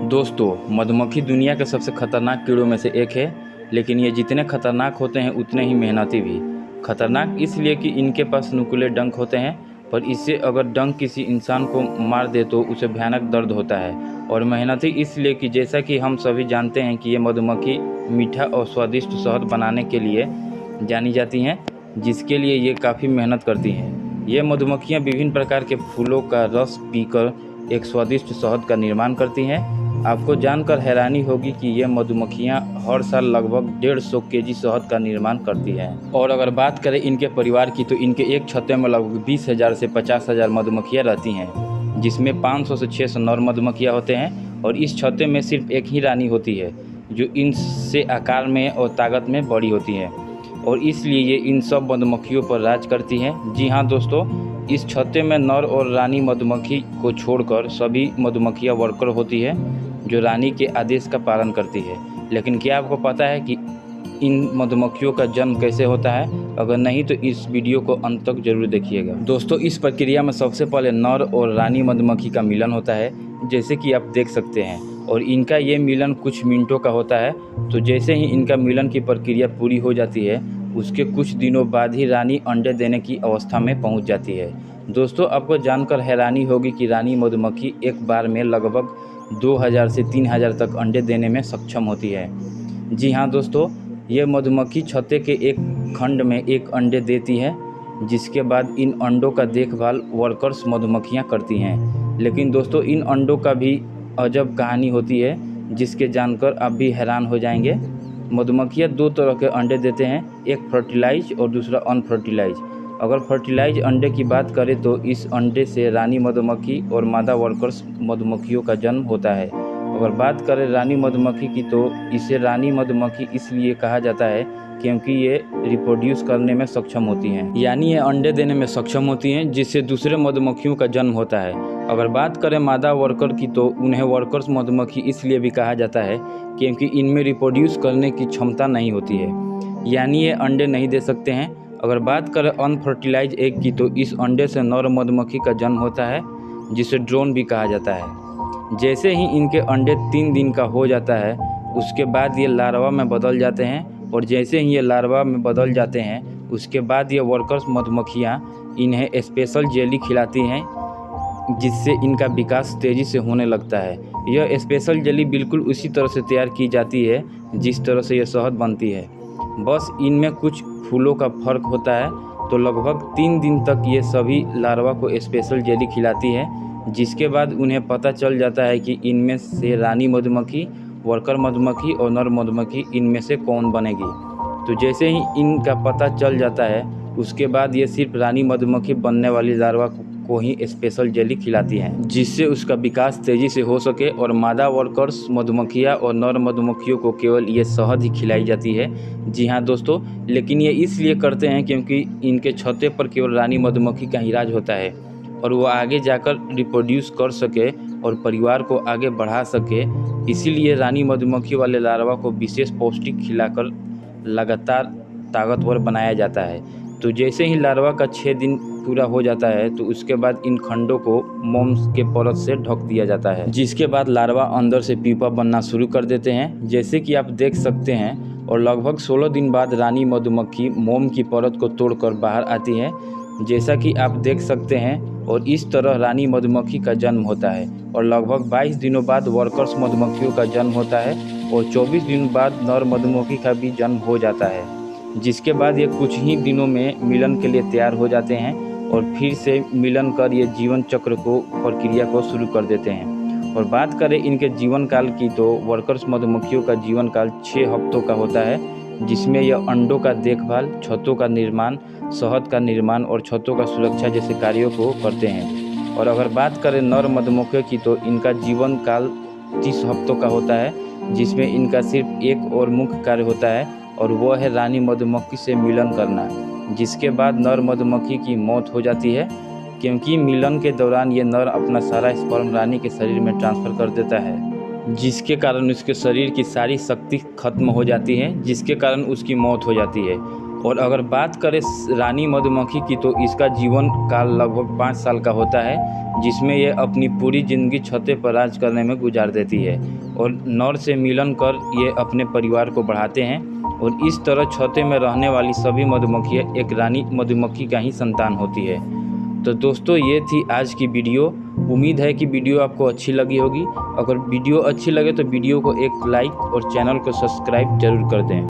दोस्तों, मधुमक्खी दुनिया के सबसे खतरनाक कीड़ों में से एक है, लेकिन ये जितने खतरनाक होते हैं उतने ही मेहनती भी। खतरनाक इसलिए कि इनके पास नुकीले डंक होते हैं, पर इससे अगर डंक किसी इंसान को मार दे तो उसे भयानक दर्द होता है। और मेहनती इसलिए कि जैसा कि हम सभी जानते हैं कि ये मधुमक्खी मीठा और स्वादिष्ट शहद बनाने के लिए जानी जाती हैं, जिसके लिए ये काफ़ी मेहनत करती हैं। ये मधुमक्खियाँ विभिन्न प्रकार के फूलों का रस पीकर एक स्वादिष्ट शहद का निर्माण करती हैं। आपको जानकर हैरानी होगी कि ये मधुमक्खियाँ हर साल लगभग 150 केजी शहद का निर्माण करती हैं। और अगर बात करें इनके परिवार की, तो इनके एक छत्ते में लगभग 20,000 से 50,000 मधुमक्खियाँ रहती हैं, जिसमें 500 से 600 नर मधुमक्खियाँ होते हैं। और इस छत्ते में सिर्फ एक ही रानी होती है, जो इनसे आकार में और ताकत में बड़ी होती है, और इसलिए ये इन सब मधुमक्खियों पर राज करती हैं। जी हाँ दोस्तों, इस छत्ते में नर और रानी मधुमक्खी को छोड़कर सभी मधुमक्खियाँ वर्कर होती है, जो रानी के आदेश का पालन करती है। लेकिन क्या आपको पता है कि इन मधुमक्खियों का जन्म कैसे होता है? अगर नहीं तो इस वीडियो को अंत तक जरूर देखिएगा। दोस्तों, इस प्रक्रिया में सबसे पहले नर और रानी मधुमक्खी का मिलन होता है, जैसे कि आप देख सकते हैं, और इनका ये मिलन कुछ मिनटों का होता है। तो जैसे ही इनका मिलन की प्रक्रिया पूरी हो जाती है, उसके कुछ दिनों बाद ही रानी अंडे देने की अवस्था में पहुंच जाती है। दोस्तों, आपको जानकर हैरानी होगी कि रानी मधुमक्खी एक बार में लगभग 2000 से 3000 तक अंडे देने में सक्षम होती है। जी हाँ दोस्तों, ये मधुमक्खी छत्ते के एक खंड में एक अंडे देती है, जिसके बाद इन अंडों का देखभाल वर्कर्स मधुमक्खियाँ करती हैं। लेकिन दोस्तों, इन अंडों का भी अजब कहानी होती है, जिसके जानकर आप भी हैरान हो जाएंगे। मधुमक्खियाँ दो तरह के अंडे देते हैं, एक फर्टिलाइज और दूसरा अनफर्टिलाइज। अगर फर्टिलाइज अंडे की बात करें तो इस अंडे से रानी मधुमक्खी और मादा वर्कर्स मधुमक्खियों का जन्म होता है। अगर बात करें रानी मधुमक्खी की, तो इसे रानी मधुमक्खी इसलिए कहा जाता है क्योंकि ये रिप्रोड्यूस करने में सक्षम होती हैं, यानी ये अंडे देने में सक्षम होती हैं, जिससे दूसरे मधुमक्खियों का जन्म होता है। अगर बात करें मादा वर्कर की, तो उन्हें वर्कर्स मधुमक्खी इसलिए भी कहा जाता है क्योंकि इनमें रिप्रोड्यूस करने की क्षमता नहीं होती है, यानी ये अंडे नहीं दे सकते हैं। अगर बात करें अनफर्टिलाइज एग की, तो इस अंडे से नर मधुमक्खी का जन्म होता है, जिसे ड्रोन भी कहा जाता है। जैसे ही इनके अंडे 3 दिन का हो जाता है, उसके बाद ये लार्वा में बदल जाते हैं, और जैसे ही ये लार्वा में बदल जाते हैं, उसके बाद ये वर्कर्स मधुमक्खियाँ इन्हें स्पेशल जेली खिलाती हैं, जिससे इनका विकास तेज़ी से होने लगता है। यह स्पेशल जेली बिल्कुल उसी तरह से तैयार की जाती है जिस तरह से यह शहद बनती है, बस इनमें कुछ फूलों का फर्क होता है। तो लगभग 3 दिन तक ये सभी लार्वा को स्पेशल जेली खिलाती है, जिसके बाद उन्हें पता चल जाता है कि इनमें से रानी मधुमक्खी, वर्कर मधुमक्खी और नर मधुमक्खी इनमें से कौन बनेगी। तो जैसे ही इनका पता चल जाता है, उसके बाद ये सिर्फ रानी मधुमक्खी बनने वाली लार्वा को ही स्पेशल जेली खिलाती हैं, जिससे उसका विकास तेज़ी से हो सके, और मादा वर्कर्स मधुमक्खियाँ और नर मधुमक्खियों को केवल ये शहद ही खिलाई जाती है। जी हाँ दोस्तों, लेकिन ये इसलिए करते हैं क्योंकि इनके छत्ते पर केवल रानी मधुमक्खी का ही राज होता है, और वो आगे जाकर रिप्रोड्यूस कर सके और परिवार को आगे बढ़ा सके। इसीलिए रानी मधुमक्खी वाले लार्वा को विशेष पौष्टिक खिलाकर लगातार ताकतवर बनाया जाता है। तो जैसे ही लार्वा का 6 दिन पूरा हो जाता है, तो उसके बाद इन खंडों को मोम के परत से ढक दिया जाता है, जिसके बाद लार्वा अंदर से प्यूपा बनना शुरू कर देते हैं, जैसे कि आप देख सकते हैं। और लगभग 16 दिन बाद रानी मधुमक्खी मोम की परत को तोड़कर बाहर आती है, जैसा कि आप देख सकते हैं। और इस तरह रानी मधुमक्खी का जन्म होता है, और लगभग 22 दिनों बाद वर्कर्स मधुमक्खियों का जन्म होता है, और 24 दिन बाद नर मधुमक्खी का भी जन्म हो जाता है, जिसके बाद ये कुछ ही दिनों में मिलन के लिए तैयार हो जाते हैं, और फिर से मिलन कर ये जीवन चक्र को प्रक्रिया को शुरू कर देते हैं। और बात करें इनके जीवन काल की, तो वर्कर्स मधुमक्खियों का जीवन काल 6 हफ्तों का होता है, जिसमें यह अंडों का देखभाल, छत्तों का निर्माण, शहद का निर्माण और छत्तों का सुरक्षा जैसे कार्यों को करते हैं। और अगर बात करें नर मधुमक्खियों की, तो इनका जीवन काल 30 हफ्तों का होता है, जिसमें इनका सिर्फ एक और मुख्य कार्य होता है, और वह है रानी मधुमक्खी से मिलन करना, जिसके बाद नर मधुमक्खी की मौत हो जाती है, क्योंकि मिलन के दौरान ये नर अपना सारा स्पर्म रानी के शरीर में ट्रांसफ़र कर देता है, जिसके कारण उसके शरीर की सारी शक्ति खत्म हो जाती है, जिसके कारण उसकी मौत हो जाती है। और अगर बात करें रानी मधुमक्खी की तो इसका जीवन काल लगभग 5 साल का होता है, जिसमें यह अपनी पूरी ज़िंदगी छत्ते पर राज करने में गुजार देती है और नर से मिलन कर ये अपने परिवार को बढ़ाते हैं और इस तरह छत्ते में रहने वाली सभी मधुमक्खियाँ एक रानी मधुमक्खी का ही संतान होती है। तो दोस्तों ये थी आज की वीडियो। उम्मीद है कि वीडियो आपको अच्छी लगी होगी। अगर वीडियो अच्छी लगे तो वीडियो को एक लाइक और चैनल को सब्सक्राइब जरूर कर दें।